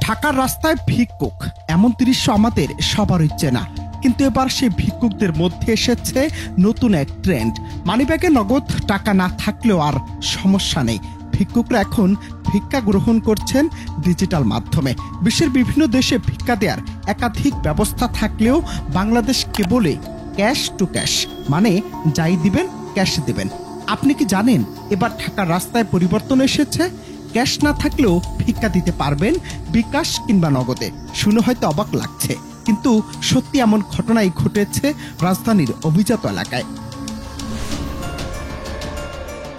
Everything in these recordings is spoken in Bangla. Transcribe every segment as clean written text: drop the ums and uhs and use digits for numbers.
ঢাকার রাস্তায় ভিক্ষুক, এমন দৃশ্য আমাদের সবারই চেনা। কিন্তু এবার সেই ভিক্ষুকদের মধ্যে এসেছে নতুন এক ট্রেন্ড। মানিব্যাগে নগদ টাকা না থাকলেও আর সমস্যা নেই, ভিক্ষুকরা এখন ভিক্ষা গ্রহণ করছেন ডিজিটাল মাধ্যমে। বিশ্বের বিভিন্ন দেশে ভিক্ষা দেওয়ার একাধিক ব্যবস্থা থাকলেও বাংলাদেশ কেবলই ক্যাশ টু ক্যাশ, মানে যাই দিবেন ক্যাশ দিবেন। আপনি কি জানেন এবার ঢাকার রাস্তায় পরিবর্তন এসেছে? ক্যাশ না থাকলেও ভিক্ষা দিতে পারবেন বিকাশ কিংবা নগদে। শুনে হয়তো অবাক লাগছে, কিন্তু সত্যি এমন ঘটনাই ঘটেছে রাজধানীর অভিজাত এলাকায়।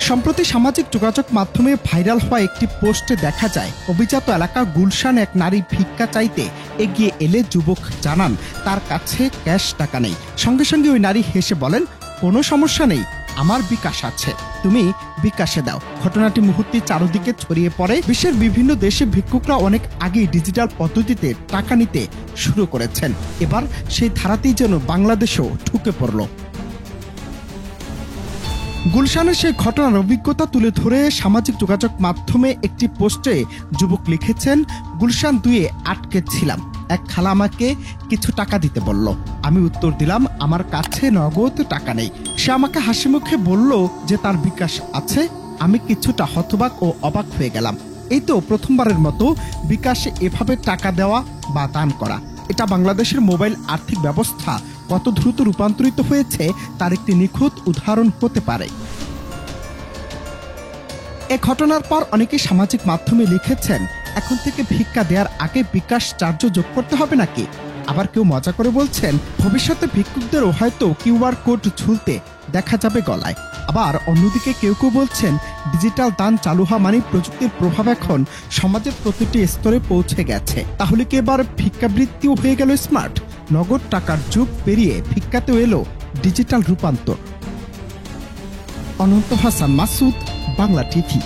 সম্প্রতি সামাজিক যোগাযোগ মাধ্যমে ভাইরাল হওয়া একটি পোস্টে দেখা যায়, অভিজাত এলাকা গুলশান এক নারী ভিক্ষা চাইতে এগিয়ে এলে যুবক জানান তার কাছে ক্যাশ টাকা নেই। সঙ্গে সঙ্গে ওই নারী হেসে বলেন, কোনো সমস্যা নেই, আমার বিকাশ আছে, তুমি বিকাশে দাও। ঘটনাটি মুহূর্তে চারদিকে ছড়িয়ে পড়ে। বিশ্বের বিভিন্ন দেশে ভিক্ষুকরা অনেক আগেই ডিজিটাল পদ্ধতিতে টাকা নিতে শুরু করেছেন। এবার সেই ধারাতেই যেন বাংলাদেশেও ঢুকে পড়ল। গুলশানের সেই ঘটনার অভিজ্ঞতা তুলে ধরে সামাজিক যোগাযোগ মাধ্যমে একটি পোস্টে যুবক লিখেছেন, গুলশান 2-এ আটকে ছিলাম, এক খালা আমাকে কিছু টাকা দিতে বলল। আমি উত্তর দিলাম আমার কাছে নগদ টাকা নেই। সে আমাকে হাসি মুখে বলল যে তার বিকাশ আছে। আমি কিছুটা হতবাক ও অবাক হয়ে গেলাম। এই তো প্রথমবারের মতো বিকাশে এভাবে টাকা দেওয়া বা দান করা। এটা বাংলাদেশের মোবাইল আর্থিক ব্যবস্থা কত দ্রুত রূপান্তরিত হয়েছে তার একটি নিখুঁত উদাহরণ হতে পারে। এ ঘটনার পর অনেকেই সামাজিক মাধ্যমে লিখেছেন, এখন থেকে ভিক্ষা দেওয়ার আগে বিকাশ চার্জও যোগ করতে হবে নাকি? আবার কেউ মজা করে বলছেন, ভবিষ্যতে ভিক্ষুকদেরও হয়তো কিউআর কোড ঝুলতে দেখা যাবে গলায়। আবার অন্যদিকে কেউ কেউ বলছেন, ডিজিটাল দান চালু হওয়া মানে প্রযুক্তির প্রভাব এখন সমাজের প্রতিটি স্তরে পৌঁছে গেছে। তাহলে কি এবার ভিক্ষাবৃত্তিও হয়ে গেল স্মার্ট? নগদ টাকার যুগ পেরিয়ে ভিক্ষাতেও এলো ডিজিটাল রূপান্তর। অনন্ত হাসান মাসুদ, বাংলা টিভি।